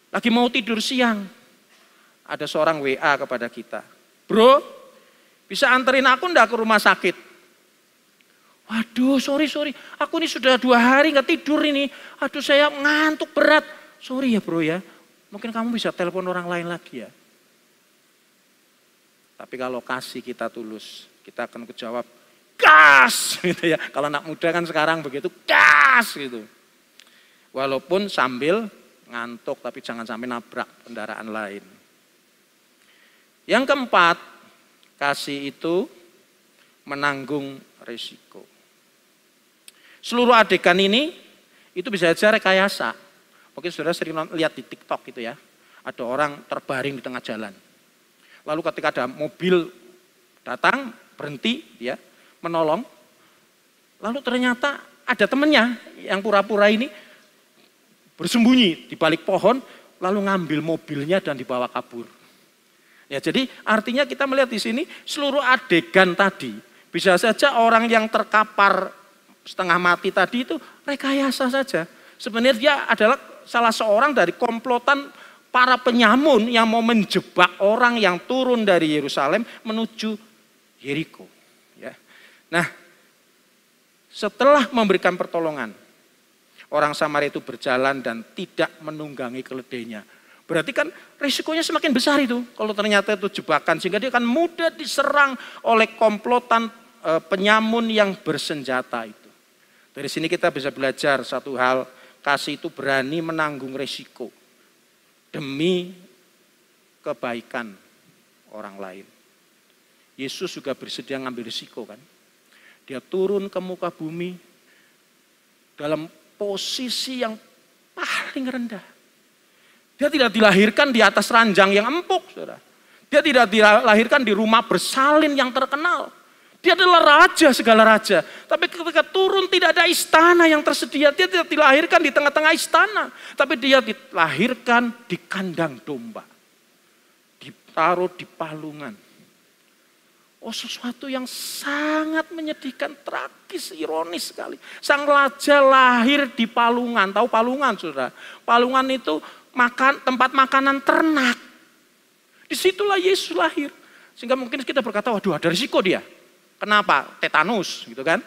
Lagi mau tidur siang. Ada seorang WA kepada kita. Bro, bisa anterin aku enggak ke rumah sakit? Waduh, sorry. Aku ini sudah 2 hari nggak tidur ini. Aduh, saya ngantuk berat. Sorry ya bro ya. Mungkin kamu bisa telepon orang lain lagi ya. Tapi kalau kasih kita tulus, kita akan kejawab, gas! Gitu ya. Kalau anak muda kan sekarang begitu, gas! Gitu. Walaupun sambil ngantuk, tapi jangan sampai nabrak kendaraan lain. Yang keempat, kasih itu menanggung risiko. Seluruh adegan ini itu bisa saja rekayasa. Mungkin saudara sering lihat di TikTok gitu ya. Ada orang terbaring di tengah jalan. Lalu ketika ada mobil datang, berhenti ya, menolong. Lalu ternyata ada temannya yang pura-pura ini bersembunyi di balik pohon, lalu ngambil mobilnya dan dibawa kabur. Ya, jadi artinya kita melihat di sini seluruh adegan tadi bisa saja orang yang terkapar setengah mati tadi itu rekayasa saja. Sebenarnya dia adalah salah seorang dari komplotan para penyamun yang mau menjebak orang yang turun dari Yerusalem menuju Yeriko. Ya. Nah, setelah memberikan pertolongan, orang Samaria itu berjalan dan tidak menunggangi keledainya. Berarti kan risikonya semakin besar itu. Kalau ternyata itu jebakan, sehingga dia akan mudah diserang oleh komplotan penyamun yang bersenjata itu. Dari sini kita bisa belajar satu hal, kasih itu berani menanggung risiko demi kebaikan orang lain. Yesus juga bersedia ngambil risiko kan. Dia turun ke muka bumi dalam posisi yang paling rendah. Dia tidak dilahirkan di atas ranjang yang empuk, saudara. Dia tidak dilahirkan di rumah bersalin yang terkenal. Dia adalah raja segala raja. Tapi ketika turun tidak ada istana yang tersedia. Dia tidak dilahirkan di tengah-tengah istana. Tapi dia dilahirkan di kandang domba. Ditaruh di palungan. Oh, sesuatu yang sangat menyedihkan, tragis, ironis sekali. Sang raja lahir di palungan. Tahu palungan, saudara? Palungan itu tempat makanan ternak. Disitulah Yesus lahir. Sehingga mungkin kita berkata, waduh ada risiko dia. Kenapa? Tetanus gitu kan.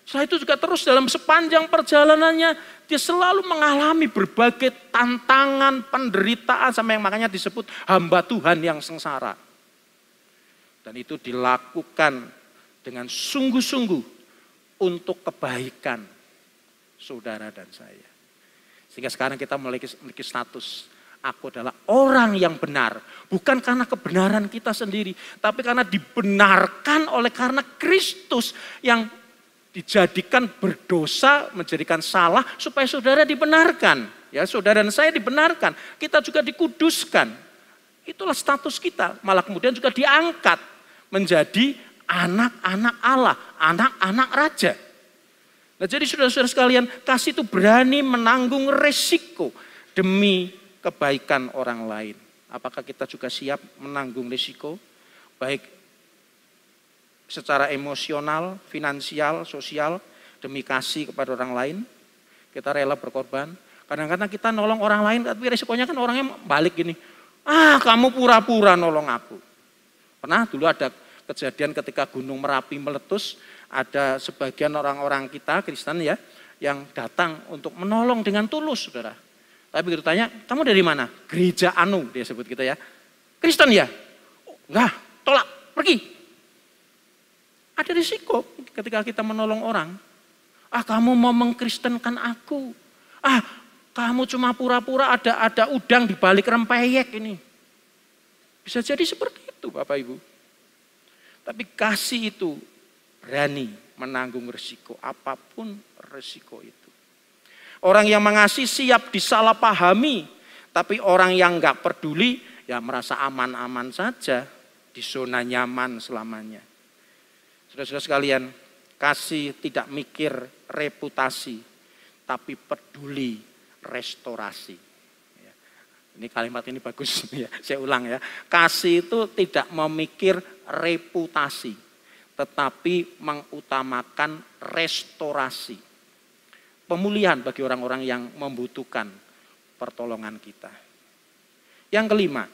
Setelah itu juga terus dalam sepanjang perjalanannya dia selalu mengalami berbagai tantangan, penderitaan sampai yang makanya disebut hamba Tuhan yang sengsara. Dan itu dilakukan dengan sungguh-sungguh untuk kebaikan saudara dan saya. Sehingga sekarang kita memiliki status. Aku adalah orang yang benar. Bukan karena kebenaran kita sendiri. Tapi karena dibenarkan oleh karena Kristus yang dijadikan berdosa, menjadikan salah. Supaya saudara dibenarkan. Ya, saudara dan saya dibenarkan. Kita juga dikuduskan. Itulah status kita. Malah kemudian juga diangkat. Menjadi anak-anak Allah. Anak-anak raja. Nah jadi saudara-saudara sekalian. Kasih itu berani menanggung resiko. Demi kebaikan orang lain. Apakah kita juga siap menanggung risiko? Baik secara emosional, finansial, sosial, demi kasih kepada orang lain. Kita rela berkorban. Kadang-kadang kita nolong orang lain, tapi risikonya kan orangnya balik gini. Kamu pura-pura nolong aku. Pernah dulu ada kejadian ketika Gunung Merapi meletus, ada sebagian orang-orang kita, Kristen ya, yang datang untuk menolong dengan tulus, saudara. Tapi begitu tanya, kamu dari mana? Gereja Anu, dia sebut kita ya. Kristen ya? Enggak, tolak, pergi. Ada risiko ketika kita menolong orang. Kamu mau mengkristenkan aku. Kamu cuma pura-pura ada udang di balik rempeyek ini. Bisa jadi seperti itu Bapak Ibu. Tapi kasih itu berani menanggung risiko, apapun risiko itu. Orang yang mengasihi siap disalahpahami, tapi orang yang enggak peduli ya merasa aman-aman saja, di zona nyaman selamanya. Saudara-saudara sekalian, kasih tidak mikir reputasi, tapi peduli restorasi. Ini kalimat ini bagus ya, saya ulang ya. Kasih itu tidak memikir reputasi, tetapi mengutamakan restorasi. Pemulihan bagi orang-orang yang membutuhkan pertolongan kita. Yang kelima,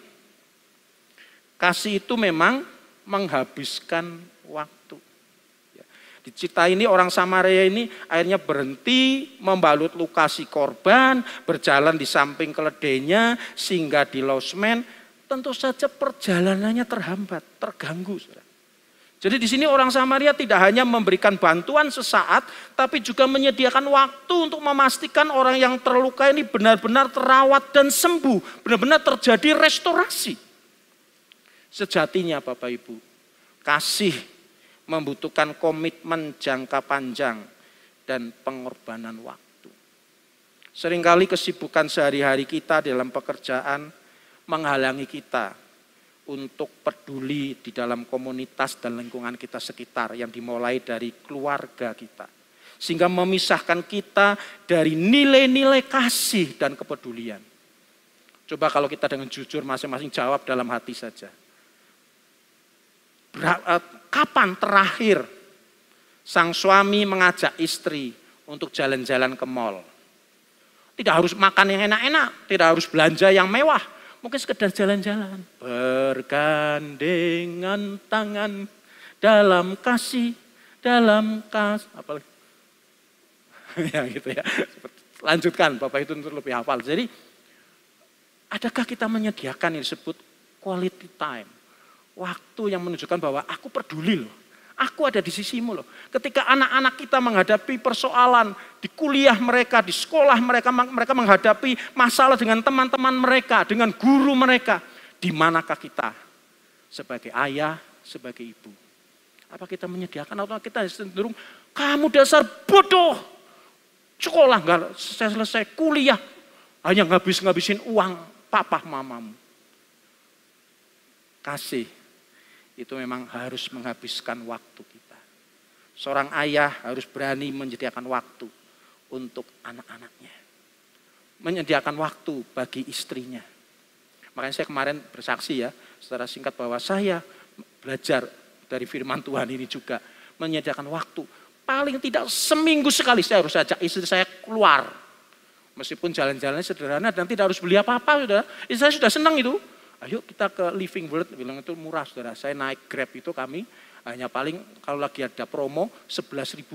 kasih itu memang menghabiskan waktu. Di cerita ini orang Samaria ini akhirnya berhenti membalut luka si korban, berjalan di samping keledainya, singgah di losmen. Tentu saja perjalanannya terhambat, terganggu. Jadi di sini orang Samaria tidak hanya memberikan bantuan sesaat, tapi juga menyediakan waktu untuk memastikan orang yang terluka ini benar-benar terawat dan sembuh. Benar-benar terjadi restorasi. Sejatinya Bapak Ibu, kasih membutuhkan komitmen jangka panjang dan pengorbanan waktu. Seringkali kesibukan sehari-hari kita dalam pekerjaan menghalangi kita untuk peduli di dalam komunitas dan lingkungan kita sekitar yang dimulai dari keluarga kita. Sehingga memisahkan kita dari nilai-nilai kasih dan kepedulian. Coba kalau kita dengan jujur masing-masing jawab dalam hati saja. Kapan terakhir sang suami mengajak istri untuk jalan-jalan ke mall? Tidak harus makan yang enak-enak, tidak harus belanja yang mewah. Mungkin sekedar jalan-jalan. Bergandengan tangan dalam kasih, apa ya gitu ya. Lanjutkan, Bapak itu untuk lebih hafal. Jadi, adakah kita menyediakan yang disebut quality time? Waktu yang menunjukkan bahwa aku peduli loh. Aku ada di sisimu loh. Ketika anak-anak kita menghadapi persoalan di kuliah mereka, di sekolah mereka menghadapi masalah dengan teman-teman mereka, dengan guru mereka. Di manakah kita sebagai ayah, sebagai ibu? Apa kita menyediakan atau kita cenderung, kamu dasar bodoh. Sekolah nggak selesai, kuliah hanya ngabisin uang papa mamamu. Kasih itu memang harus menghabiskan waktu kita. Seorang ayah harus berani menyediakan waktu untuk anak-anaknya. Menyediakan waktu bagi istrinya. Makanya saya kemarin bersaksi ya, secara singkat bahwa saya belajar dari firman Tuhan ini juga. Menyediakan waktu. Paling tidak seminggu sekali saya harus ajak istri saya keluar. Meskipun jalan-jalannya sederhana dan tidak harus beli apa-apa, saudara. Istri saya sudah senang itu. Ayo kita ke Living World, bilang itu murah saudara. Saya naik Grab itu kami hanya paling kalau lagi ada promo 11.500.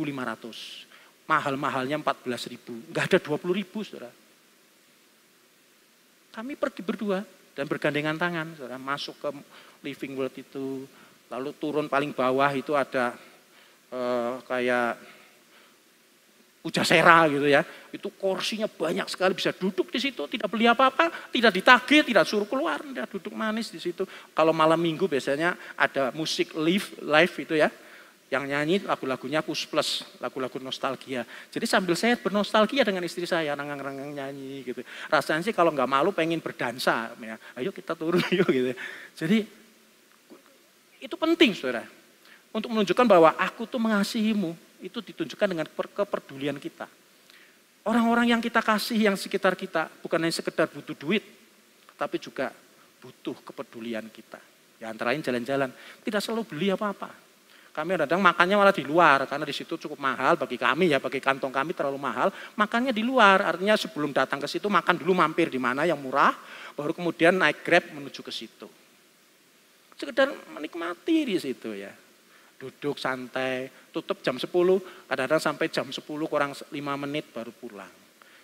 Mahal-mahalnya 14.000. Enggak ada 20.000 saudara. Kami pergi berdua dan bergandengan tangan saudara. Masuk ke Living World itu. Lalu turun paling bawah itu ada kayak Pujasera gitu ya, itu kursinya banyak sekali, bisa duduk di situ, tidak beli apa-apa, tidak ditagih, tidak suruh keluar, tidak duduk manis di situ. Kalau malam minggu biasanya ada musik live itu ya, yang nyanyi lagu-lagunya Kus Plus, lagu-lagu nostalgia. Jadi sambil saya bernostalgia dengan istri saya, ranggang-ranggang nyanyi gitu. Rasanya sih kalau nggak malu pengen berdansa, ya. Ayo kita turun yuk gitu. Jadi itu penting saudara, untuk menunjukkan bahwa aku tuh mengasihimu. Itu ditunjukkan dengan kepedulian kita. Orang-orang yang kita kasih, yang sekitar kita, bukan hanya sekedar butuh duit, tapi juga butuh kepedulian kita. Ya antara lain jalan-jalan, tidak selalu beli apa-apa. Kami kadang makannya malah di luar, karena di situ cukup mahal bagi kami ya, bagi kantong kami terlalu mahal. Makannya di luar, artinya sebelum datang ke situ makan dulu mampir di mana yang murah, baru kemudian naik Grab menuju ke situ. Sekedar menikmati di situ ya. Duduk santai, tutup jam 10, kadang-kadang sampai jam 10 kurang 5 menit baru pulang.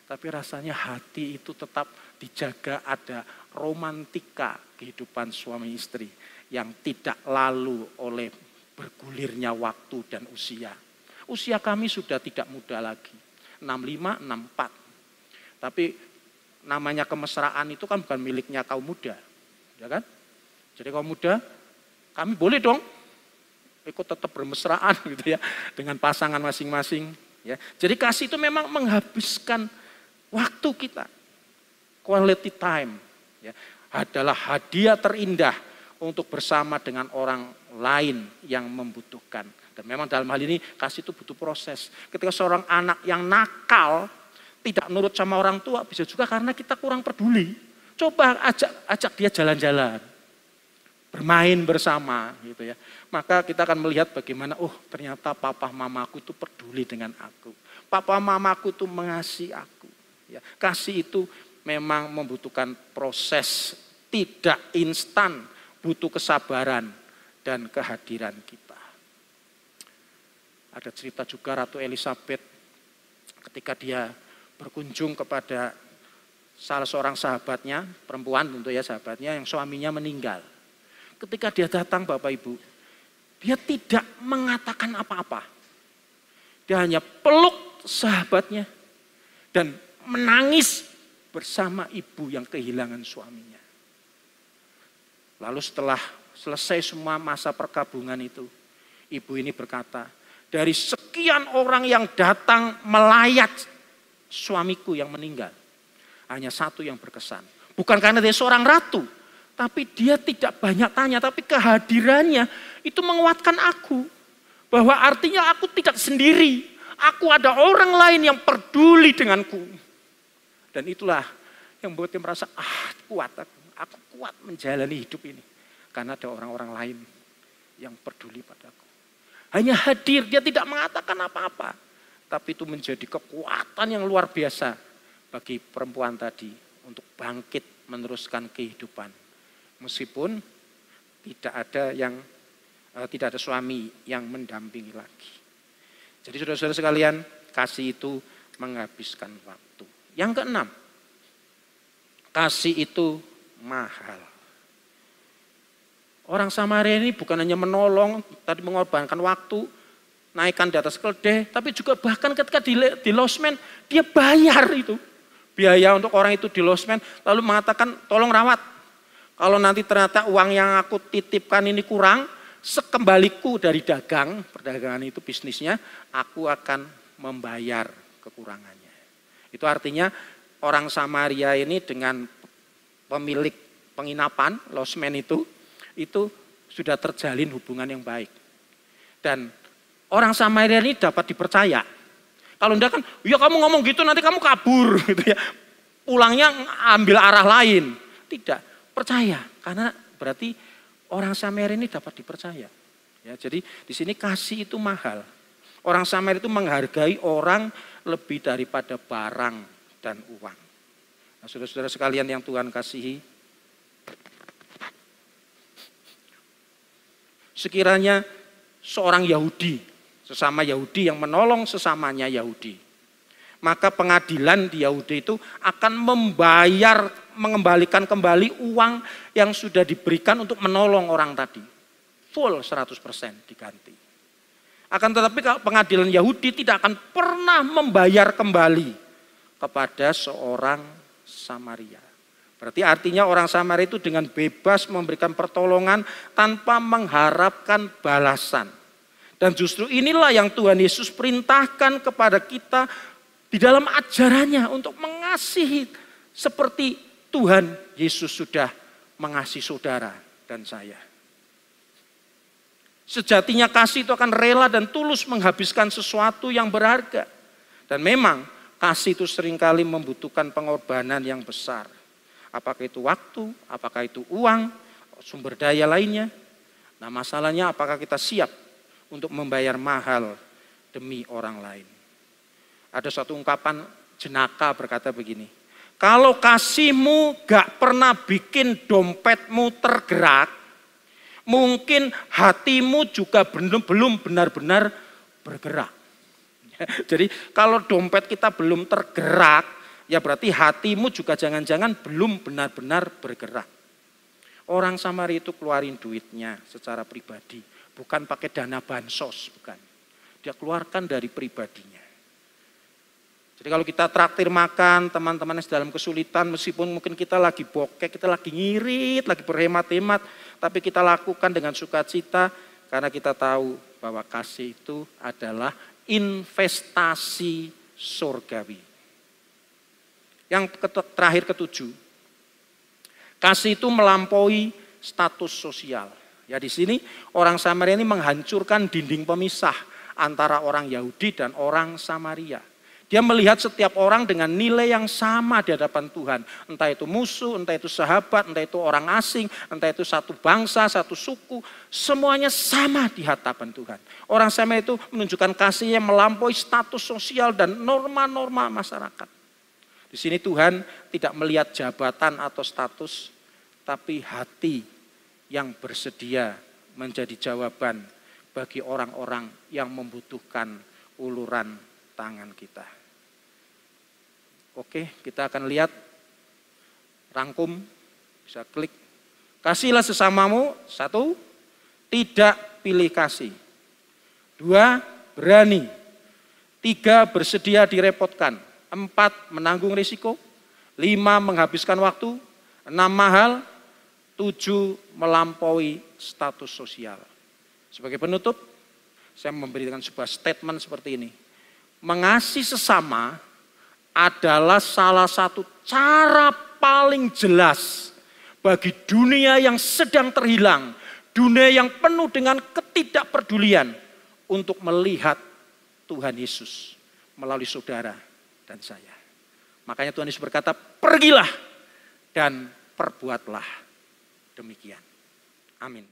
Tapi rasanya hati itu tetap dijaga, ada romantika kehidupan suami istri yang tidak lalu oleh bergulirnya waktu dan usia. Usia kami sudah tidak muda lagi, 65, 64. Tapi namanya kemesraan itu kan bukan miliknya kaum muda, ya kan? Jadi kaum muda, kami boleh dong ikut tetap bermesraan gitu ya dengan pasangan masing-masing ya. Jadi kasih itu memang menghabiskan waktu kita. Quality time ya adalah hadiah terindah untuk bersama dengan orang lain yang membutuhkan. Dan memang dalam hal ini kasih itu butuh proses. Ketika seorang anak yang nakal tidak nurut sama orang tua, bisa juga karena kita kurang peduli. Coba ajak dia jalan-jalan, bermain bersama gitu ya. Maka kita akan melihat bagaimana, oh ternyata papa mamaku itu peduli dengan aku. Papa mamaku itu mengasihi aku. Ya, kasih itu memang membutuhkan proses, tidak instan, butuh kesabaran dan kehadiran kita. Ada cerita juga Ratu Elizabeth ketika dia berkunjung kepada salah seorang sahabatnya, perempuan tentu ya sahabatnya yang suaminya meninggal. Ketika dia datang Bapak Ibu, dia tidak mengatakan apa-apa. Dia hanya peluk sahabatnya dan menangis bersama ibu yang kehilangan suaminya. Lalu setelah selesai semua masa perkabungan itu, ibu ini berkata, dari sekian orang yang datang melayat suamiku yang meninggal, hanya satu yang berkesan. Bukan karena dia seorang ratu, tapi dia tidak banyak tanya, tapi kehadirannya itu menguatkan aku. Bahwa artinya aku tidak sendiri. Aku ada orang lain yang peduli denganku. Dan itulah yang membuat dia merasa, kuat aku kuat menjalani hidup ini. Karena ada orang-orang lain yang peduli padaku. Hanya hadir, dia tidak mengatakan apa-apa. Tapi itu menjadi kekuatan yang luar biasa bagi perempuan tadi untuk bangkit meneruskan kehidupan. Meskipun tidak ada suami yang mendampingi lagi. Jadi saudara-saudara sekalian, kasih itu menghabiskan waktu. Yang keenam, kasih itu mahal. Orang Samaria ini bukan hanya menolong, tadi mengorbankan waktu, naikkan di atas keledai, tapi juga bahkan ketika di losmen, dia bayar itu. Biaya untuk orang itu di losmen, lalu mengatakan tolong rawat. Kalau nanti ternyata uang yang aku titipkan ini kurang, sekembaliku dari dagang, perdagangan itu bisnisnya, aku akan membayar kekurangannya. Itu artinya orang Samaria ini dengan pemilik penginapan, losmen itu, itu sudah terjalin hubungan yang baik. Dan orang Samaria ini dapat dipercaya. Kalau enggak kan, ya kamu ngomong gitu nanti kamu kabur gitu ya. Pulangnya ambil arah lain. Tidak, percaya. Karena berarti orang Samaria ini dapat dipercaya. Ya, jadi di sini kasih itu mahal. Orang Samaria itu menghargai orang lebih daripada barang dan uang. Nah, saudara-saudara sekalian yang Tuhan kasihi, sekiranya seorang Yahudi, sesama Yahudi yang menolong sesamanya Yahudi, maka pengadilan di Yahudi itu akan mengembalikan kembali uang yang sudah diberikan untuk menolong orang tadi. Full 100% diganti. Akan tetapi pengadilan Yahudi tidak akan pernah membayar kembali kepada seorang Samaria. Berarti artinya orang Samaria itu dengan bebas memberikan pertolongan tanpa mengharapkan balasan. Dan justru inilah yang Tuhan Yesus perintahkan kepada kita di dalam ajarannya untuk mengasihi seperti Tuhan Yesus sudah mengasihi saudara dan saya. Sejatinya kasih itu akan rela dan tulus menghabiskan sesuatu yang berharga. Dan memang kasih itu seringkali membutuhkan pengorbanan yang besar. Apakah itu waktu, apakah itu uang, sumber daya lainnya. Nah masalahnya apakah kita siap untuk membayar mahal demi orang lain. Ada satu ungkapan jenaka berkata begini, kalau kasihmu gak pernah bikin dompetmu tergerak, mungkin hatimu juga belum benar-benar bergerak. Jadi kalau dompet kita belum tergerak, ya berarti hatimu juga jangan-jangan belum benar-benar bergerak. Orang Samaria itu keluarin duitnya secara pribadi, bukan pakai dana bansos, bukan. Dia keluarkan dari pribadinya. Jadi kalau kita traktir makan, teman-teman yang dalam kesulitan, meskipun mungkin kita lagi bokek, kita lagi ngirit, lagi berhemat-hemat, tapi kita lakukan dengan sukacita, karena kita tahu bahwa kasih itu adalah investasi surgawi. Yang terakhir ketujuh, kasih itu melampaui status sosial. Ya di sini orang Samaria ini menghancurkan dinding pemisah antara orang Yahudi dan orang Samaria. Dia melihat setiap orang dengan nilai yang sama di hadapan Tuhan. Entah itu musuh, entah itu sahabat, entah itu orang asing, entah itu satu bangsa, satu suku. Semuanya sama di hadapan Tuhan. Orang Samaria itu menunjukkan kasih yang melampaui status sosial dan norma-norma masyarakat. Di sini Tuhan tidak melihat jabatan atau status, tapi hati yang bersedia menjadi jawaban bagi orang-orang yang membutuhkan uluran tangan kita. Oke, kita akan lihat rangkum, bisa klik. Kasihlah sesamamu, 1, tidak pilih kasih. 2, berani. 3, bersedia direpotkan. 4, menanggung risiko. 5, menghabiskan waktu. 6, mahal. 7, melampaui status sosial. Sebagai penutup, saya memberikan sebuah statement seperti ini. Mengasihi sesama adalah salah satu cara paling jelas bagi dunia yang sedang terhilang, dunia yang penuh dengan ketidakpedulian untuk melihat Tuhan Yesus melalui saudara dan saya. Makanya Tuhan Yesus berkata, pergilah dan perbuatlah demikian. Amin.